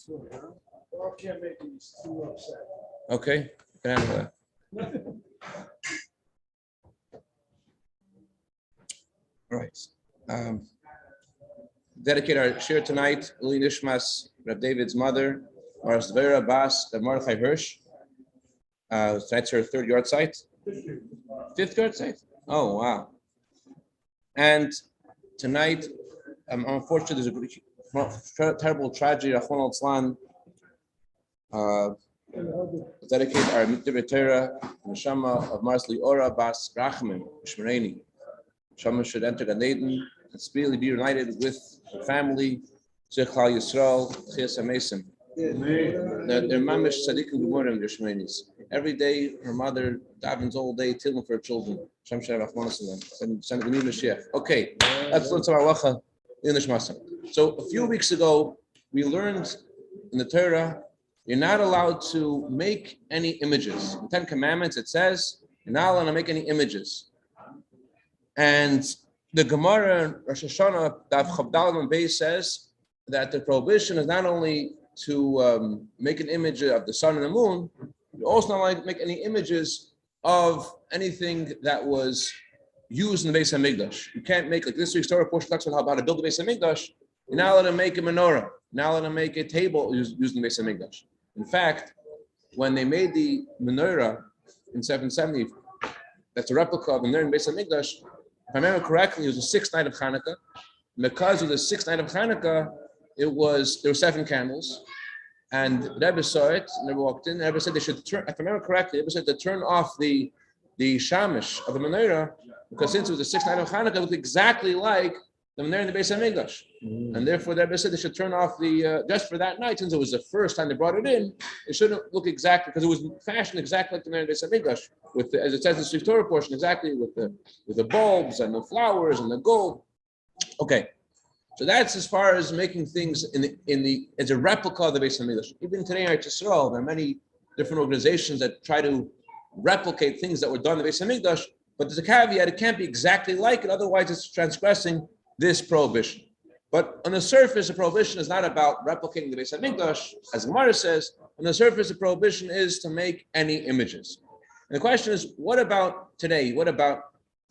Dog can't make it, he's too upset. Okay, can handle that. All right. Dedicate our share tonight, Uli Nishmas, Reb David's mother, Mar Zara Bas, Mordechai Hirsch. Tonight's her third yard site. Fifth yard site? Oh, wow. And tonight, unfortunately, there's a terrible tragedy. Rachmana litzlan. Dedicate our Divrei Torah, Neshama of Marsli Ora Bas Rachmim Shmereni. Neshama should enter Gan Eden and speedily be united with her family. Zechal Yisrael, Chias HaMesim. They're mamish tzaddikim gemurim, their Shmenis. Every day, her mother davens all day, tilling for her children. Shem Shem Rachmana. Send the new Mashiach. Okay, let's learn some halacha in the Shmasam. So a few weeks ago, we learned in the Torah, you're not allowed to make any images. In the Ten Commandments, it says, you're not allowed to make any images. And the Gemara in Rosh Hashanah, Daf Chavdal and Beis says that the prohibition is not only to make an image of the sun and the moon, you also not allowed to make any images of anything that was used in the Beis HaMikdash. You can't make, like this week's Torah portion talks about how to build the Beis HaMikdash. You're not allowed to make a menorah. You're not allowed to make a table used in the Beis HaMikdash. In fact, when they made the menorah in 770, that's a replica of the menorah in Beis HaMikdash. If I remember correctly, it was the sixth night of Hanukkah. And because of the sixth night of Hanukkah, there were 7 candles. And the Rebbe saw it, and they walked in. The Rebbe said they should turn, if I remember correctly, the Rebbe said to turn off the shamish of the menorah, because since it was the sixth night of Hanukkah, it looked exactly like the menorah in the Beis HaMikdash. And therefore, the Rebbe said they should turn off just for that night, since it was the first time they brought it in, it shouldn't look exactly, because it was fashioned exactly like the menorah in the Beis HaMikdash, with the, as it says in the Sifrei Torah portion, exactly with the bulbs and the flowers and the gold. Okay. So that's as far as making things as a replica of the Beis HaMikdash. Even today in Eretz Yisrael, there are many different organizations that try to replicate things that were done in the Beis HaMikdash, but there's a caveat, it can't be exactly like it, otherwise it's transgressing this prohibition. But on the surface, the prohibition is not about replicating the Beis HaMikdash, as Gemara says. On the surface, the prohibition is to make any images. And the question is, what about today? What about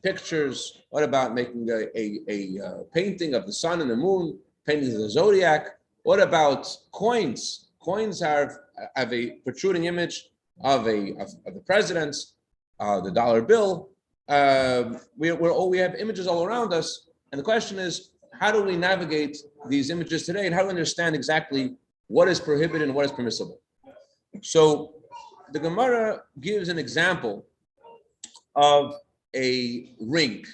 pictures? What about making a painting of the sun and the moon, paintings of the zodiac? What about coins? Coins have a protruding image of the president, the dollar bill. We have images all around us, and the question is, how do we navigate these images today, and how do we understand exactly what is prohibited and what is permissible? So the Gemara gives an example of a ring.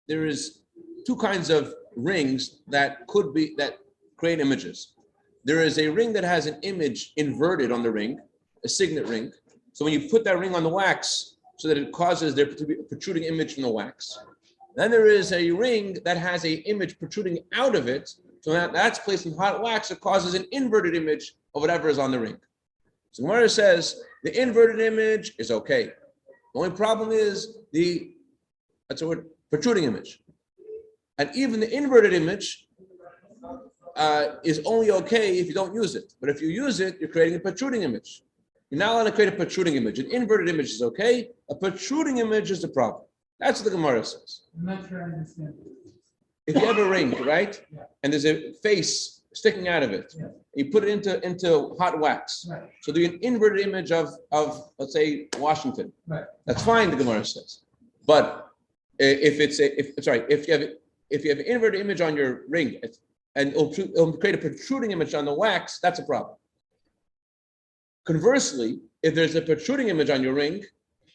There is 2 kinds of rings that create images. There is a ring that has an image inverted on the ring, a signet ring. So when you put that ring on the wax, so that it causes there to be a protruding image from the wax. Then there is a ring that has an image protruding out of it. So that's placed in hot wax, it causes an inverted image of whatever is on the ring. So Gemara says the inverted image is okay. The only problem is protruding image. And even the inverted image is only okay if you don't use it. But if you use it, you're creating a protruding image. You're not allowed to create a protruding image. An inverted image is okay. A protruding image is the problem. That's what the Gemara says. I'm not sure I understand. If you have a ring, right? Yeah. And there's a face sticking out of it, yeah. You put it into hot wax. Right. So do an inverted image of let's say Washington. Right. That's fine, the Gemara says. But if you have an inverted image on your ring and it'll create a protruding image on the wax, that's a problem. Conversely, if there's a protruding image on your ring,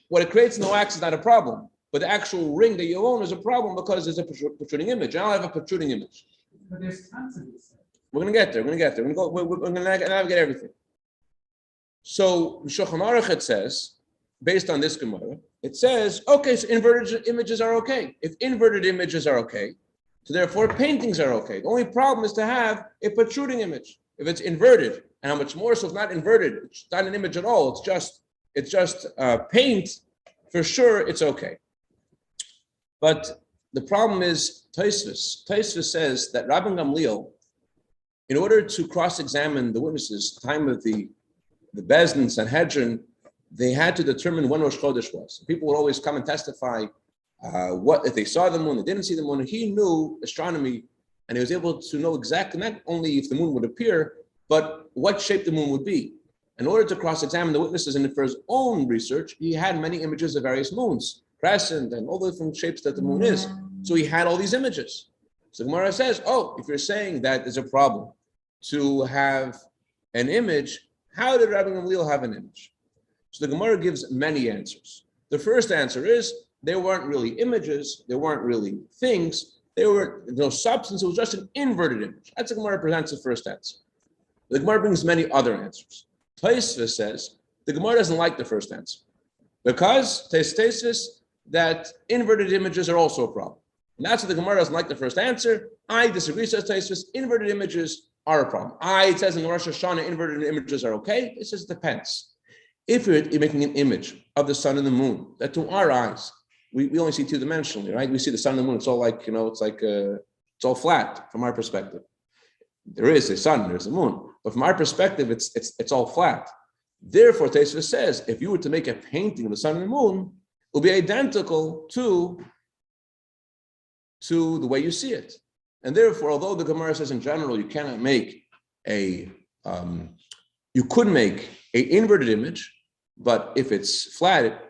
what it creates in the wax is not a problem. But the actual ring that you own is a problem because there's a protruding image. I don't have a protruding image. But there's tons of this. We're going to get there. We're going to navigate everything. So Shulchan Aruch, it says, based on this Gemara, it says, okay, so inverted images are okay. If inverted images are okay, so therefore paintings are okay. The only problem is to have a protruding image. If it's inverted, and how much more so it's not inverted, it's not an image at all, it's just paint, for sure it's okay. But the problem is Tosfos. Tosfos says that Rabban Gamliel in order to cross-examine the witnesses, time of the Bezdin Sanhedrin, they had to determine when Rosh Chodesh was. People would always come and testify what if they saw the moon, they didn't see the moon. He knew astronomy, and he was able to know exactly not only if the moon would appear, but what shape the moon would be. In order to cross-examine the witnesses and for his own research, he had many images of various moons, crescent, and all the different shapes that the moon is. So he had all these images. So Gemara says, oh, if you're saying that is a problem to have an image, how did Rabbi Gamliel have an image? So the Gemara gives many answers. The first answer is there weren't really images, there weren't really things, there were no substance, it was just an inverted image. That's the Gemara presents the first answer. The Gemara brings many other answers. Tosfos says the Gemara doesn't like the first answer because Tosfos that inverted images are also a problem. And that's what the Gemara doesn't like the first answer. I disagree, says Tosfos. Inverted images are a problem. It says in Rosh Hashanah, inverted images are okay. It says it depends. If you're making an image of the sun and the moon, that to our eyes, we only see two-dimensionally, right? We see the sun and the moon, it's all like, it's all flat from our perspective. There is a sun, there's a moon. But from our perspective, it's all flat. Therefore, Tosfos says, if you were to make a painting of the sun and the moon, it will be identical to the way you see it. And therefore, although the Gemara says in general, you cannot make you could make an inverted image, but if it's flat,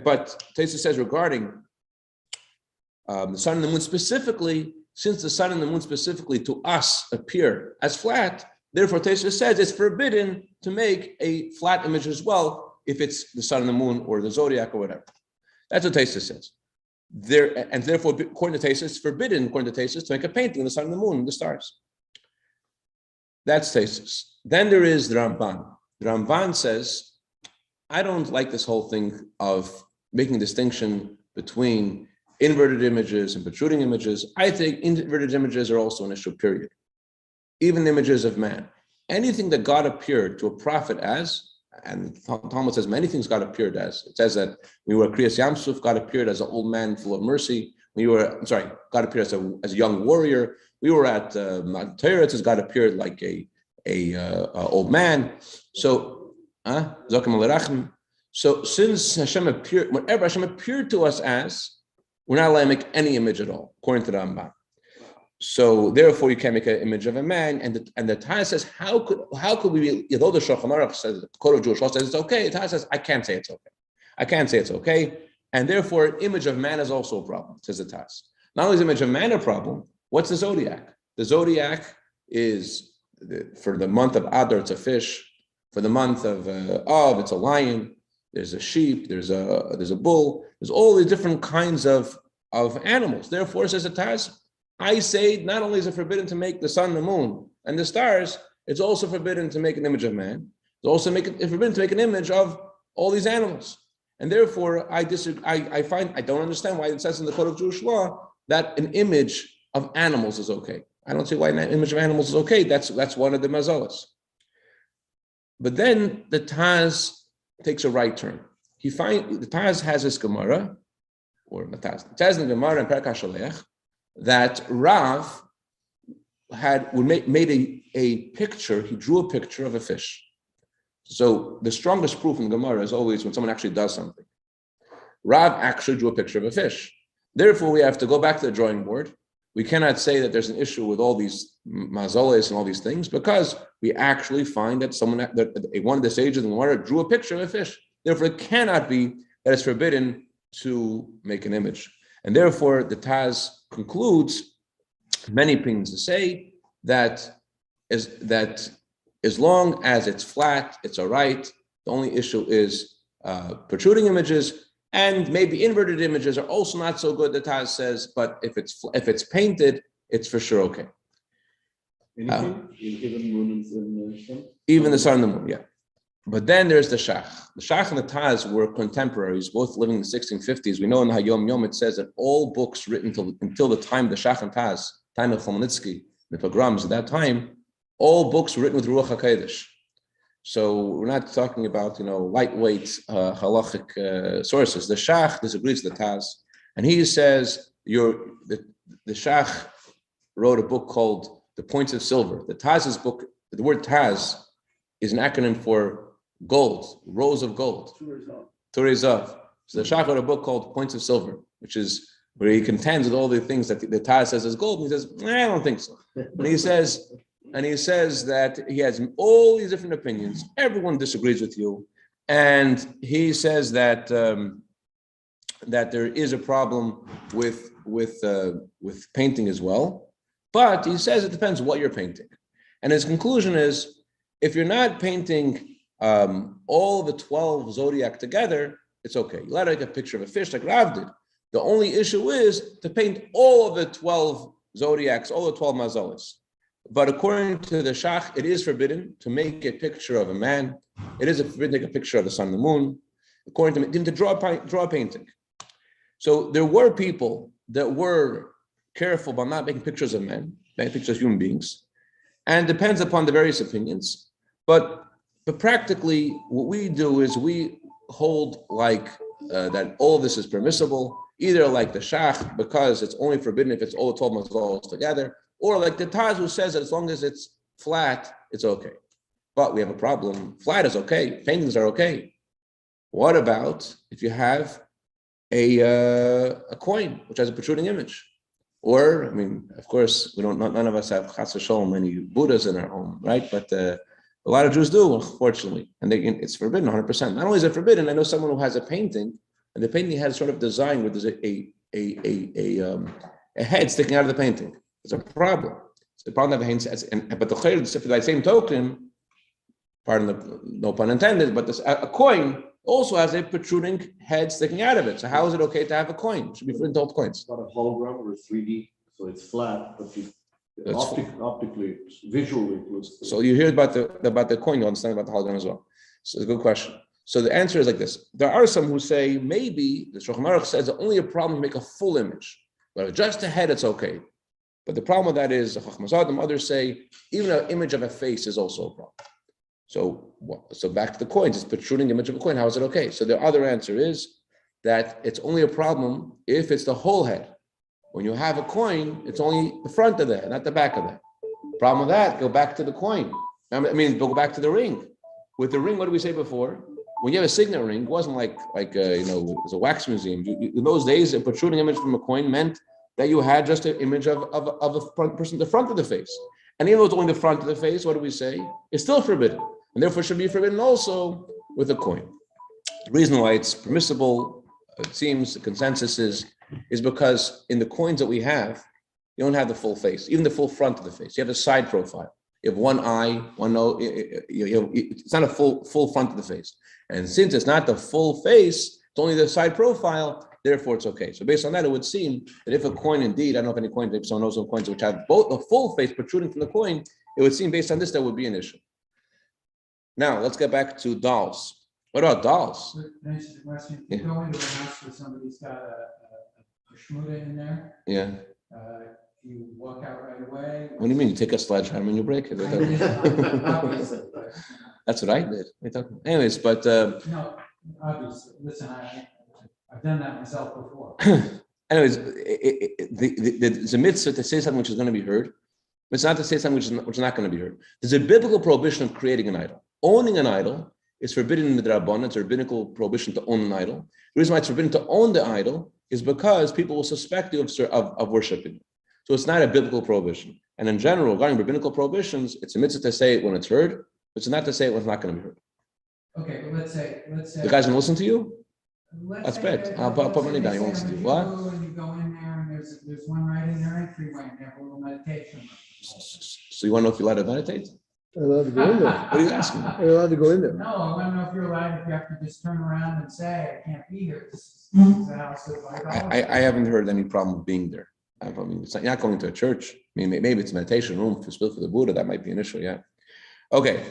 but Tosfos says regarding the sun and the moon specifically, since the sun and the moon specifically to us appear as flat, therefore Tosfos says it's forbidden to make a flat image as well if it's the sun and the moon or the zodiac or whatever. That's what Tosfos says. And therefore, according to Tosfos, it's forbidden, according to Tosfos, to make a painting of the sun and the moon and the stars. That's Tosfos. Then there is the Ramban. The Ramban says, I don't like this whole thing of making a distinction between inverted images and protruding images. I think inverted images are also an issue, period. Even images of man. Anything that God appeared to a prophet as, and Talmud says many things God appeared as. It says that we were Kriyas Yamsuf, God appeared as an old man full of mercy. God appeared as a young warrior. We were at Mount Torah, it says God appeared like a old man. So, since Hashem appeared, whatever Hashem appeared to us as, we're not allowed to make any image at all, according to the Rambam. So therefore, you can't make an image of a man. And the Taz says, how could we? Although the Shulchan Aruch says, the Code of Jewish Law says it's okay, the Taz says I can't say it's okay. I can't say it's okay, and therefore, an image of man is also a problem. Says the Taz. Not only is image of man a problem, what's the zodiac? The zodiac is for the month of Adar, it's a fish. For the month of Av, it's a lion. There's a sheep. There's a bull. There's all the different kinds of animals. Therefore, says the Taz, I say not only is it forbidden to make the sun, the moon, and the stars, it's also forbidden to make an image of man. It's also forbidden to make an image of all these animals. And therefore, I disagree. I don't understand why it says in the Code of Jewish Law that an image of animals is okay. I don't see why an image of animals is okay. That's one of the mazalas. But then the Taz takes a right turn. The Taz has this Gemara, or the Taz. It says in the Gemara in Perek HaSholech that Rav made a picture. He drew a picture of a fish. So the strongest proof in Gemara is always when someone actually does something. Rav actually drew a picture of a fish. Therefore, we have to go back to the drawing board. We cannot say that there's an issue with all these mazoles and all these things because we actually find that one of the sages in the Gemara drew a picture of a fish. Therefore, it cannot be that it's forbidden to make an image. And therefore, the Taz concludes many opinions to say that as long as it's flat, it's all right. The only issue is protruding images, and maybe inverted images are also not so good, the Taz says, but if it's painted, it's for sure okay. Even the sun and the moon, yeah. But then there's the Shach. The Shach and the Taz were contemporaries, both living in the 1650s. We know in the Hayom Yom it says that all books written until the time of the Shach and Taz, time of Chmielnicki, the pogroms at that time, all books were written with Ruach HaKodesh. So we're not talking about lightweight halachic sources. The Shach disagrees with the Taz, and he says the Shach wrote a book called the points of silver. The Taz's book, the word Taz is an acronym for gold, rows of gold. Turezav. So the Shach wrote a book called Points of Silver, which is where he contends with all the things that the Taz says is gold. And he says, I don't think so. And he says that he has all these different opinions. Everyone disagrees with you. And he says that that there is a problem with painting as well. But he says it depends what you're painting. And his conclusion is, if you're not painting all the 12 zodiac together, it's okay. You let take a picture of a fish like Rav did. The only issue is to paint all of the 12 zodiacs, all the 12 mazalis. But according to the Shach, it is forbidden to make a picture of a man. It is forbidden to take a picture of the sun and the moon. According to him, even to draw a painting. So there were people that were careful about not making pictures of men, making pictures of human beings. And it depends upon the various opinions. But practically, what we do is we hold like that all of this is permissible, either like the Shach, because it's only forbidden if it's all the 12 mazalos together, or like the Taz, who says that as long as it's flat, it's okay. But we have a problem. Flat is okay. Paintings are okay. What about if you have a coin which has a protruding image? Or, I mean, of course, none of us have Chas v'Sholom any Buddhas in our home, right? But a lot of Jews do, unfortunately, and it's forbidden 100%. Not only is it forbidden, I know someone who has a painting, and the painting has sort of design where there's a head sticking out of the painting. It's a problem. It's a problem that but the chayr, for that same token, no pun intended, but a coin also has a protruding head sticking out of it. So how is it okay to have a coin? It should be for adult coins. It's not a hologram or a 3D, so it's flat, but optically, visually, it looks. So you hear about the coin, you understand about the hologram as well. So it's a good question. So the answer is like this. There are some who say maybe the Shulchan Aruch says it's only a problem to make a full image. But if just a head, it's okay. But the problem with that is the Chachmas Adam, others say even an image of a face is also a problem. So back to the coins, it's protruding image of a coin. How is it okay? So the other answer is that it's only a problem if it's the whole head. When you have a coin, it's only the front of the head, not the back of the head. Problem with that, go back to the coin. Go back to the ring. With the ring, what did we say before? When you have a signet ring, it wasn't like it was a wax museum. In those days, a protruding image from a coin meant that you had just an image of a person, the front of the face. And even though it's only the front of the face, what do we say? It's still forbidden. And therefore should be forbidden also with a coin. The reason why it's permissible, it seems, the consensus is because in the coins that we have, you don't have the full face, even the full front of the face. You have a side profile. You have one eye, one nose. It's not a full front of the face. And since it's not the full face, it's only the side profile, therefore it's okay. So based on that, it would seem that if a coin indeed, I don't know if any coins, if someone knows some coins which have both the full face protruding from the coin, it would seem based on this, there would be an issue. Now, let's get back to dolls. What about dolls? Answer the question. If you go into a house where somebody's got a shmuda in there, Yeah. you walk out right away. What do you mean? You take a sledgehammer and you break it? Obviously, but- That's what I did. Anyways, but No, obviously. Listen, I've done that myself before. anyways, there's a mitzvah to say something which is going to be heard. But it's not to say something which is not going to be heard. There's a biblical prohibition of creating an idol. Owning an idol is forbidden in the Drabbana. It's a rabbinical prohibition to own an idol. The reason why it's forbidden to own the idol is because people will suspect you of worshiping. So it's not a biblical prohibition. And in general, regarding rabbinical prohibitions, it's a mitzvah to say it when it's heard, but it's not to say it when it's not going to be heard. Okay, but let's say The guy's going to listen to you? That's say bad. that- I'll put money down. He let's wants say to do you what? go and you go in there and there's one right in their entryway and they have a little meditation room. So you want to know if you're allowed to meditate? You're allowed to go in there. What are you asking? You're allowed to go in there. No, I want to know if you're allowed, if you have to just turn around and say, I can't be here. This is the house of idolatry. I haven't heard any problem with being there. I mean, it's not, you're not going to a church. I mean, maybe it's a meditation room for spill for the Buddha. That might be an issue. Yeah. Okay.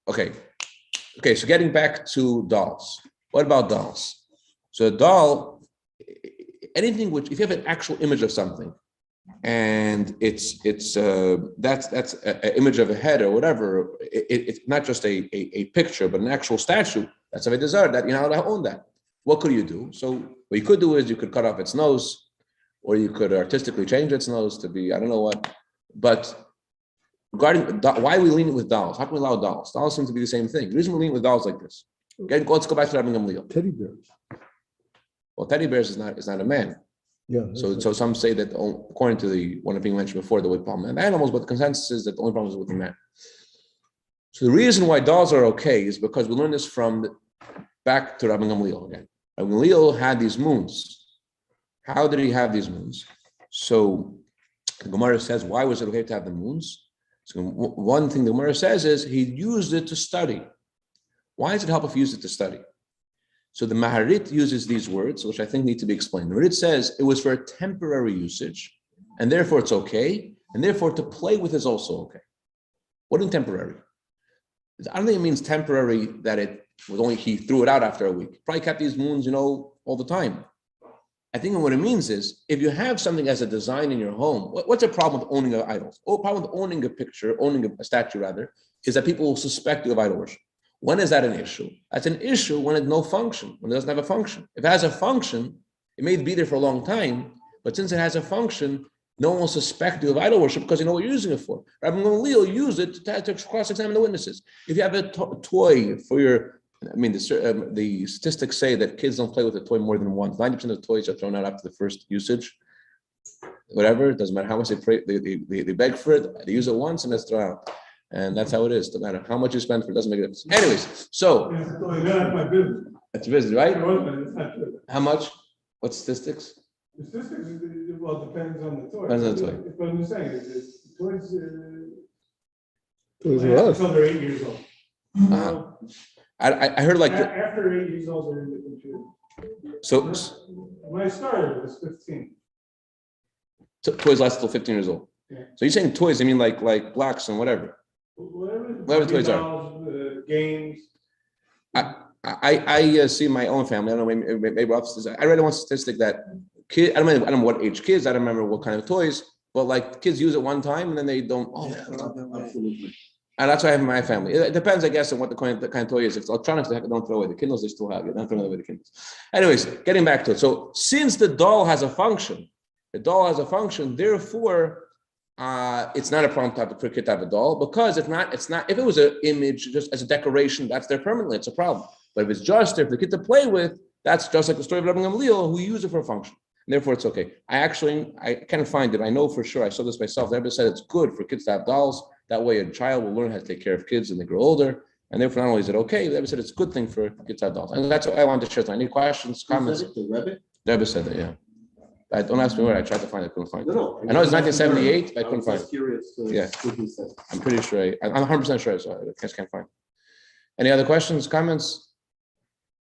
Okay. So getting back to dolls. What about dolls? So a doll, anything which, if you have an actual image of something, and that's an image of a head or whatever. It's not just a picture, but an actual statue. That's Avoda Zara. That you're not allowed to own that. What could you do? So what you could do is you could cut off its nose, or you could artistically change its nose to be, I don't know what. But regarding why are we leaning with dolls? How can we allow dolls? Dolls seem to be the same thing. The reason we're leaning with dolls like this. Okay, let's go back to Rabbi Gamliel. Teddy bears. Well, teddy bears is not a man. Yeah. So some say that according to the one being mentioned before, the only problem with animals, but the consensus is that the only problem is with the man. So the reason why dolls are okay is because we learned this from back to Rabbi Gamliel again. Rabbi Gamliel had these moons. How did he have these moons? So the Gemara says, why was it okay to have the moons? So one thing the Gemara says is he used it to study. Why does it help if he used it to study? So the Maharit uses these words, which I think need to be explained. The Maharit says it was for a temporary usage, and therefore it's okay, and therefore to play with is also okay. What in temporary? I don't think it means temporary that it was only he threw it out after a week. Probably kept these moons, all the time. I think what it means is if you have something as a design in your home, what's the problem with owning an idol? The problem with owning a picture, owning a statue rather, is that people will suspect you of idol worship. When is that an issue? That's an issue when it has no function, when it doesn't have a function. If it has a function, it may be there for a long time, but since it has a function, no one will suspect you of idol worship because you know what you're using it for. Rabbi Gamliel used it to cross-examine the witnesses. If you have a toy for your, the statistics say that kids don't play with a toy more than once. 90% of toys are thrown out after the first usage. Whatever, it doesn't matter how much they beg for it, they use it once and it's thrown out. And that's how it is. No matter how much you spend for it, doesn't make a difference. Anyways, so that's business, right? How much? What statistics? The statistics, well, depends on the toy. Depends on the toy. But I'm just saying, toys, Toys R Us. until they're 8 years old. I heard like After 8 years old, they're in the computer. so When I started, it was 15. toys last till 15 years old. Yeah. So you're saying toys? I mean like blocks and whatever. Whatever toys are. dolls, games. I see my own family. I don't know, maybe I read one statistic that I don't know what age kids. I don't remember what kind of toys, but like kids use it one time and then they don't. Absolutely. And that's why I have in my family. It depends, I guess, on what the kind of toy is. If it's electronics, they don't throw away. The Kindles, they still have it. Don't throw away the Kindles. Anyways, getting back to it. So since the doll has a function, therefore, it's not a problem to have a kid to have a doll because it's not. If it was an image just as a decoration, that's there permanently. It's a problem. But if it's just there for the kid to play with, that's just like the story of Rabbi Gamliel who used it for a function. And therefore, it's okay. I can't find it. I know for sure. I saw this myself. The Rebbe said it's good for kids to have dolls. That way, a child will learn how to take care of kids when they grow older. And therefore, not only is it okay, the Rebbe said it's a good thing for kids to have dolls. And that's what I wanted to share tonight. Any questions, comments? The Rebbe? The Rebbe said that, yeah. Don't ask me where. I tried to find it. I couldn't find it. No. I know it's 1978. I couldn't find it. Curious. Yeah. What he said. I'm pretty sure. I'm 100% sure. So I just can't find it. Any other questions, comments?